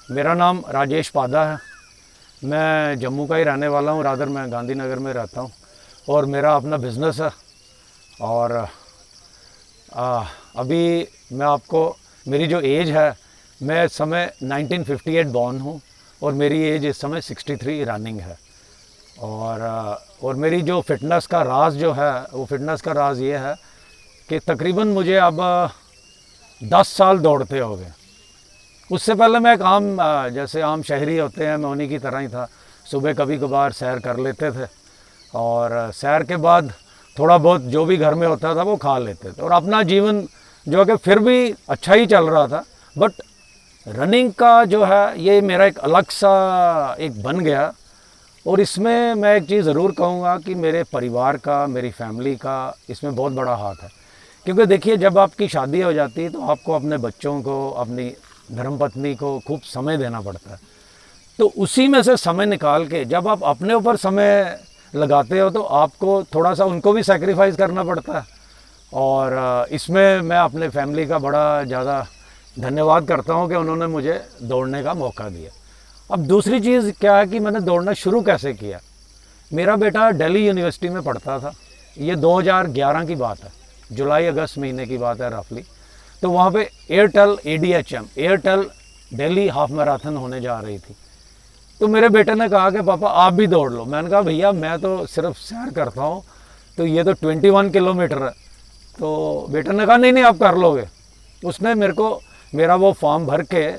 मेरा नाम राजेश पादा है। मैं जम्मू का ही रहने वाला हूँ, रादर मैं गांधीनगर में रहता हूँ और मेरा अपना बिज़नेस है। और अभी मैं आपको मेरी जो एज है, मैं इस समय 1958 बॉर्न हूँ और मेरी एज इस समय 63 रनिंग है। और मेरी जो फिटनेस का राज जो है, वो फिटनेस का राज ये है कि तकरीबन मुझे अब 10 साल दौड़ते हो गए। उससे पहले मैं एक आम जैसे आम शहरी होते हैं, मैं उन्हीं की तरह ही था। सुबह कभी कभार सैर कर लेते थे और सैर के बाद थोड़ा बहुत जो भी घर में होता था वो खा लेते थे और अपना जीवन जो कि फिर भी अच्छा ही चल रहा था। बट रनिंग का जो है ये मेरा एक अलग सा एक बन गया। और इसमें मैं एक चीज़ ज़रूर कहूँगा कि मेरे परिवार का, मेरी फैमिली का इसमें बहुत बड़ा हाथ है। क्योंकि देखिए, जब आपकी शादी हो जाती है तो आपको अपने बच्चों को, अपनी धर्मपत्नी को खूब समय देना पड़ता है। तो उसी में से समय निकाल के जब आप अपने ऊपर समय लगाते हो तो आपको थोड़ा सा उनको भी सैक्रिफाइस करना पड़ता है। और इसमें मैं अपने फैमिली का बड़ा ज़्यादा धन्यवाद करता हूँ कि उन्होंने मुझे दौड़ने का मौका दिया। अब दूसरी चीज़ क्या है कि मैंने दौड़ना शुरू कैसे किया। मेरा बेटा दिल्ली यूनिवर्सिटी में पढ़ता था, ये 2011 की बात है, जुलाई अगस्त महीने की बात है रफली। तो वहाँ पे Airtel ADHM, Airtel Delhi half marathon होने जा रही थी। तो मेरे बेटे ने कहा कि पापा आप भी दौड़ लो। मैंने कहा भैया मैं तो सिर्फ सैर करता हूँ, तो ये तो 21 किलोमीटर है। तो बेटे ने कहा नहीं नहीं आप कर लोगे। उसने मेरे को मेरा वो फॉर्म भर के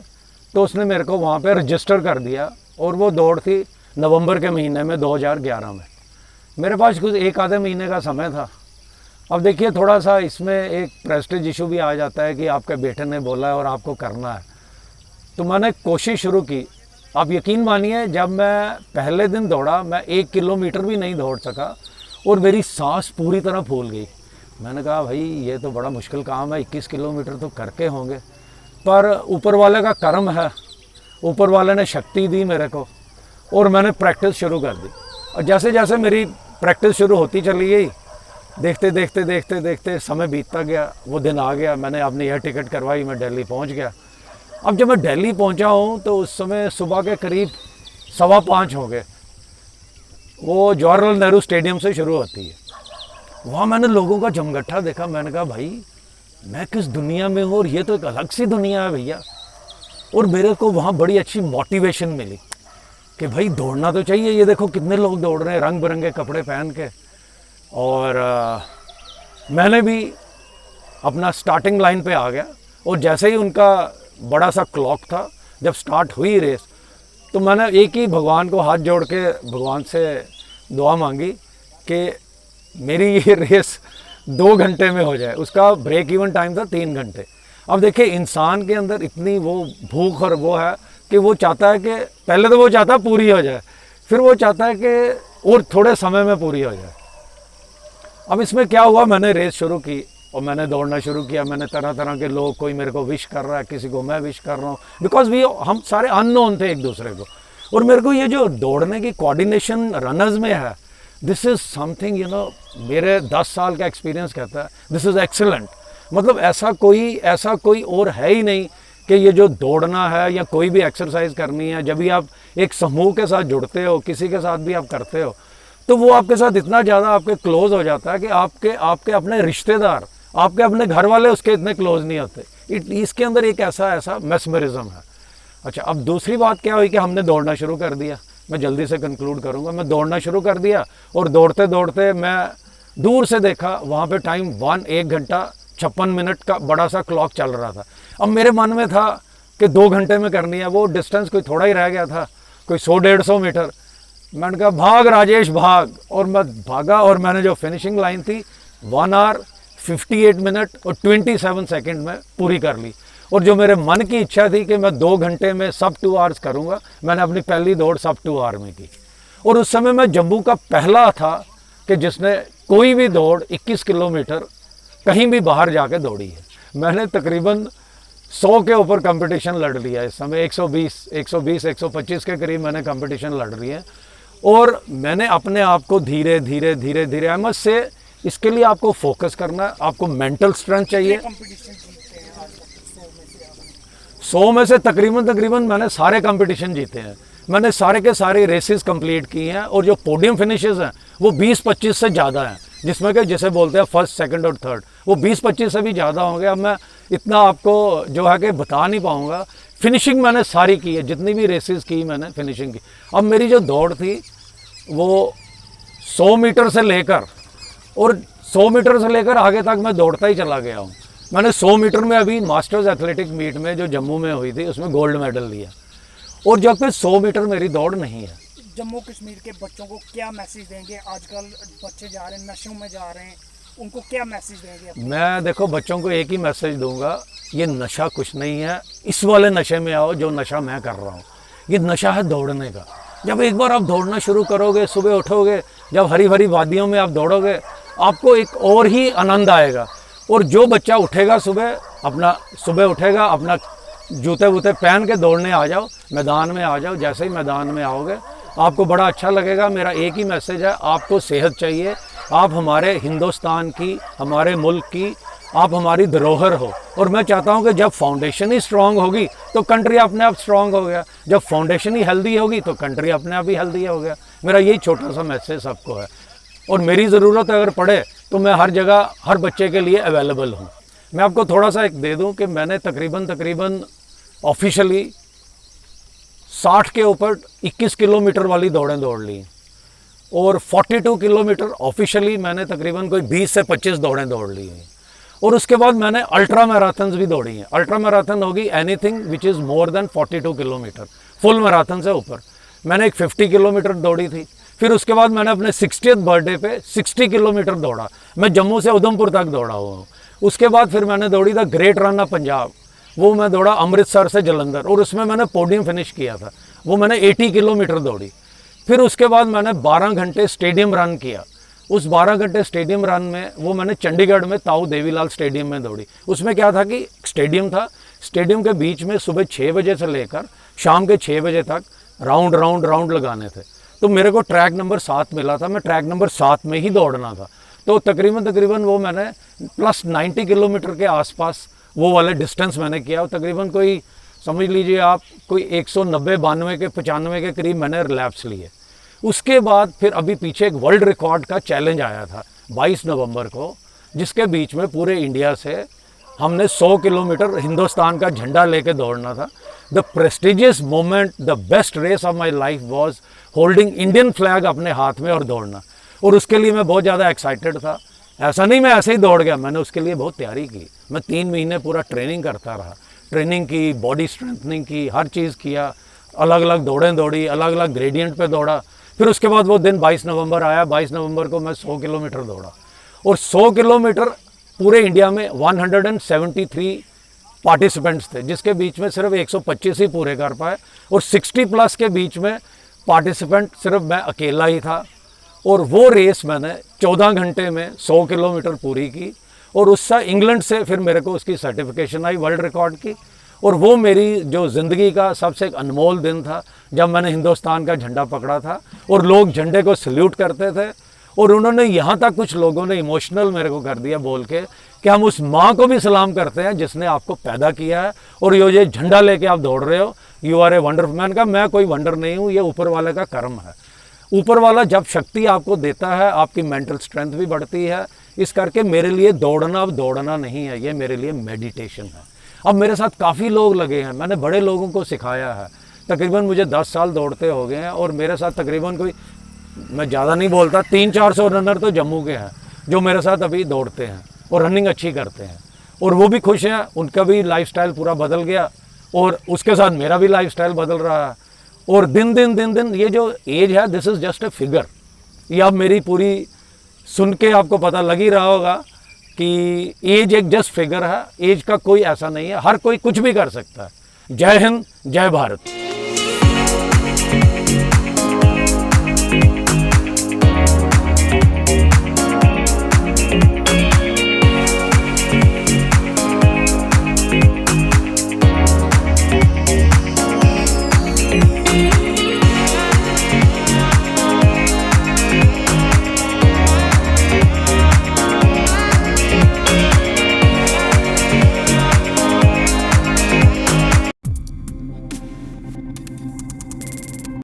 तो उसने मेरे को वहाँ पे रजिस्टर कर दिया और वो दौड़ थी नवंबर के महीने में 2011 में। मेरे पास कुछ एक आधे महीने का समय था। अब देखिए, थोड़ा सा इसमें एक प्रेस्टीज इशू भी आ जाता है कि आपके बेटे ने बोला है और आपको करना है। तो मैंने कोशिश शुरू की। आप यकीन मानिए, जब मैं पहले दिन दौड़ा मैं 1 किलोमीटर भी नहीं दौड़ सका और मेरी सांस पूरी तरह फूल गई। मैंने कहा भाई ये तो बड़ा मुश्किल काम है, 21 किलोमीटर तो करके होंगे। पर ऊपर वाले का कर्म है, ऊपर वाले ने शक्ति दी मेरे को और मैंने प्रैक्टिस शुरू कर दी। और जैसे जैसे मेरी प्रैक्टिस शुरू होती चली गई, देखते देखते देखते देखते समय बीतता गया। वो दिन आ गया, मैंने अपनी एयर टिकट करवाई, मैं दिल्ली पहुंच गया। अब जब मैं दिल्ली पहुंचा हूं तो उस समय सुबह के करीब 5:15 हो गए। वो जवाहरलाल नेहरू स्टेडियम से शुरू होती है। वहाँ मैंने लोगों का जमघटा देखा। मैंने कहा भाई मैं किस दुनिया में हूँ और ये तो एक अलग सी दुनिया है भैया। और मेरे को वहाँ बड़ी अच्छी मोटिवेशन मिली कि भाई दौड़ना तो चाहिए। ये देखो कितने लोग दौड़ रहे हैं रंग बिरंगे कपड़े पहन के। और मैंने भी अपना स्टार्टिंग लाइन पे आ गया और जैसे ही उनका बड़ा सा क्लॉक था, जब स्टार्ट हुई रेस, तो मैंने एक ही भगवान को हाथ जोड़ के भगवान से दुआ मांगी कि मेरी ये रेस 2 घंटे में हो जाए। उसका ब्रेक इवन टाइम था 3 घंटे। अब देखिए, इंसान के अंदर इतनी वो भूख और वो है कि वो चाहता है कि पहले तो वो चाहता है पूरी हो जाए, फिर वो चाहता है कि और थोड़े समय में पूरी हो जाए। अब इसमें क्या हुआ, मैंने रेस शुरू की और मैंने दौड़ना शुरू किया। मैंने तरह तरह के लोग, कोई मेरे को विश कर रहा है, किसी को मैं विश कर रहा हूँ, बिकॉज हम सारे अननोन थे एक दूसरे को। और मेरे को ये जो दौड़ने की कोऑर्डिनेशन रनर्स में है, दिस इज़ समथिंग मेरे 10 साल का एक्सपीरियंस कहता है दिस इज़ एक्सीलेंट। मतलब ऐसा कोई और है ही नहीं कि ये जो दौड़ना है या कोई भी एक्सरसाइज करनी है, जब भी आप एक समूह के साथ जुड़ते हो, किसी के साथ भी आप करते हो, तो वो आपके साथ इतना ज़्यादा आपके क्लोज हो जाता है कि आपके अपने रिश्तेदार, आपके अपने घर वाले उसके इतने क्लोज नहीं होते। इसके अंदर एक ऐसा मैस्मरिज्म है। अच्छा, अब दूसरी बात क्या हुई कि हमने दौड़ना शुरू कर दिया। मैं जल्दी से कंक्लूड करूंगा। मैं दौड़ना शुरू कर दिया और दौड़ते दौड़ते मैं दूर से देखा वहाँ पे टाइम 1 घंटा 56 मिनट का बड़ा सा क्लॉक चल रहा था। अब मेरे मन में था कि 2 घंटे में करनी है। वो डिस्टेंस कोई थोड़ा ही रह गया था, कोई 100-150 मीटर। मैंने कहा भाग राजेश भाग, और मैं भागा और मैंने जो फिनिशिंग लाइन थी 1 आवर 58 मिनट और 27 सेकेंड में पूरी कर ली। और जो मेरे मन की इच्छा थी कि मैं 2 घंटे में सब 2 आवर्स करूँगा, मैंने अपनी पहली दौड़ सब 2 आवर में की। और उस समय मैं जम्मू का पहला था कि जिसने कोई भी दौड़ 21 किलोमीटर कहीं भी बाहर जाके दौड़ी है। मैंने तकरीबन 100 के ऊपर कंपटीशन लड़ लिया। इस समय 125 के करीब मैंने कंपटीशन लड़ रही है। और मैंने अपने आप को धीरे धीरे अहमद से, इसके लिए आपको फोकस करना है, आपको मेंटल स्ट्रेंथ चाहिए। 100 में से तकरीबन मैंने सारे कंपटीशन जीते हैं। मैंने सारे के सारे रेसेस कंप्लीट किए हैं और जो पोडियम फिनिशेस हैं वो 20-25 से ज़्यादा हैं, जिसमें कि जैसे बोलते हैं फर्स्ट, सेकंड और थर्ड, वो 20-25 से भी ज़्यादा होंगे। अब मैं इतना आपको जो है कि बता नहीं पाऊँगा। फिनिशिंग मैंने सारी की है, जितनी भी रेसेस की मैंने फिनिशिंग की। अब मेरी जो दौड़ थी वो 100 मीटर से लेकर और 100 मीटर से लेकर आगे तक मैं दौड़ता ही चला गया हूँ। मैंने 100 मीटर में अभी मास्टर्स एथलेटिक मीट में जो जम्मू में हुई थी उसमें गोल्ड मेडल लिया, और जब फिर 100 मीटर मेरी दौड़ नहीं है। जम्मू कश्मीर के बच्चों को क्या मैसेज देंगे? आजकल बच्चे जा रहे हैं, नशों में जा रहे हैं, उनको क्या मैसेज देंगे? मैं देखो बच्चों को एक ही मैसेज दूंगा, ये नशा कुछ नहीं है, इस वाले नशे में आओ जो नशा मैं कर रहा हूँ। ये नशा है दौड़ने का। जब एक बार आप दौड़ना शुरू करोगे, सुबह उठोगे, जब हरी भरी वादियों में आप दौड़ोगे, आपको एक और ही आनंद आएगा। और जो बच्चा उठेगा सुबह उठेगा, अपना जूते वूते पहन के दौड़ने आ जाओ, मैदान में आ जाओ। जैसे ही मैदान में आओगे आपको बड़ा अच्छा लगेगा। मेरा एक ही मैसेज है, आपको सेहत चाहिए। आप हमारे हिंदुस्तान की, हमारे मुल्क की, आप हमारी धरोहर हो। और मैं चाहता हूं कि जब फाउंडेशन ही स्ट्रांग होगी तो कंट्री अपने आप स्ट्रांग हो गया। जब फाउंडेशन ही हेल्दी होगी तो कंट्री अपने आप ही हेल्दी हो गया। मेरा यही छोटा सा मैसेज सबको है। और मेरी ज़रूरत अगर पड़े तो मैं हर जगह हर बच्चे के लिए अवेलेबल हूँ। मैं आपको थोड़ा सा एक दे दूँ कि मैंने तकरीबन ऑफिशियली 60 के ऊपर 21 किलोमीटर वाली दौड़ें दौड़ ली, और 42 किलोमीटर ऑफिशियली मैंने तकरीबन कोई 20 से 25 दौड़ें दौड़ ली हैं। और उसके बाद मैंने अल्ट्रा मैराथन्स भी दौड़ी हैं। अल्ट्रा मैराथन होगी anything which is more than 42 kilometre, full marathon से ऊपर। मैंने एक 50 किलोमीटर दौड़ी थी। फिर उसके बाद मैंने अपने 60th बर्थडे पे 60 किलोमीटर दौड़ा। मैं जम्मू से उधमपुर तक दौड़ा हुआ हूँ। उसके बाद फिर मैंने दौड़ी the great run of Punjab, वो मैं दौड़ा अमृतसर से जलंधर, और उसमें मैंने पोडियम फिनिश किया था। वो मैंने 80 किलोमीटर दौड़ी। फिर उसके बाद मैंने 12 घंटे स्टेडियम रन किया। उस 12 घंटे स्टेडियम रन में वो मैंने चंडीगढ़ में ताऊ देवीलाल स्टेडियम में दौड़ी। उसमें क्या था कि स्टेडियम था, स्टेडियम के बीच में सुबह 6 बजे से लेकर शाम के 6 बजे तक राउंड लगाने थे। तो मेरे को ट्रैक नंबर 7 मिला था, मैं ट्रैक नंबर 7 में ही दौड़ना था। तो तकरीबन वो मैंने प्लस 90 किलोमीटर के आसपास वो वाले डिस्टेंस मैंने किया। और तकरीबन कोई समझ लीजिए आप कोई 190-92 के 95 के करीब मैंने लैप्स लिए। उसके बाद फिर अभी पीछे एक वर्ल्ड रिकॉर्ड का चैलेंज आया था 22 नवंबर को, जिसके बीच में पूरे इंडिया से हमने 100 किलोमीटर हिंदुस्तान का झंडा लेके दौड़ना था। The prestigious moment, the best race of my life was holding Indian flag अपने हाथ में और दौड़ना। और उसके लिए मैं बहुत ज़्यादा एक्साइटेड था। ऐसा नहीं मैं ऐसे ही दौड़ गया, मैंने उसके लिए बहुत तैयारी की। मैं 3 महीने पूरा ट्रेनिंग करता रहा, ट्रेनिंग की, बॉडी स्ट्रेंथनिंग की, हर चीज़ किया, अलग अलग दौड़ें दौड़ी, अलग अलग ग्रेडियंट पे दौड़ा। फिर उसके बाद वो दिन 22 नवंबर आया। 22 नवंबर को मैं 100 किलोमीटर दौड़ा, और 100 किलोमीटर पूरे इंडिया में 173 पार्टिसिपेंट्स थे, जिसके बीच में सिर्फ 125 ही पूरे कर पाए। और 60 प्लस के बीच में पार्टिसिपेंट सिर्फ मैं अकेला ही था। और वो रेस मैंने 14 घंटे में 100 किलोमीटर पूरी की। और उससे इंग्लैंड से फिर मेरे को उसकी सर्टिफिकेशन आई वर्ल्ड रिकॉर्ड की। और वो मेरी जो ज़िंदगी का सबसे एक अनमोल दिन था, जब मैंने हिंदुस्तान का झंडा पकड़ा था और लोग झंडे को सल्यूट करते थे। और उन्होंने यहाँ तक कुछ लोगों ने इमोशनल मेरे को कर दिया बोल के कि हम उस माँ को भी सलाम करते हैं जिसने आपको पैदा किया है, और ये झंडा लेके आप दौड़ रहे हो, यू आर ए वंडरफुल। मैंने कहा मैं कोई वंडर नहीं हूँ, ये ऊपर वाले का कर्म है। ऊपर वाला जब शक्ति आपको देता है, आपकी मेंटल स्ट्रेंथ भी बढ़ती है। इस करके मेरे लिए दौड़ना अब दौड़ना नहीं है, ये मेरे लिए मेडिटेशन है। अब मेरे साथ काफ़ी लोग लगे हैं, मैंने बड़े लोगों को सिखाया है। तकरीबन मुझे 10 साल दौड़ते हो गए हैं, और मेरे साथ तकरीबन कोई, मैं ज़्यादा नहीं बोलता, 300-400 रनर तो जम्मू के हैं जो मेरे साथ अभी दौड़ते हैं और रनिंग अच्छी करते हैं। और वो भी खुश हैं, उनका भी लाइफस्टाइल पूरा बदल गया, और उसके साथ मेरा भी लाइफस्टाइल बदल रहा है। और दिन दिन ये जो एज है, this is just a figure. ये अब मेरी पूरी सुन के आपको पता लग ही रहा होगा कि एज एक जस्ट फिगर है। एज का कोई ऐसा नहीं है, हर कोई कुछ भी कर सकता है। जय हिंद, जय भारत।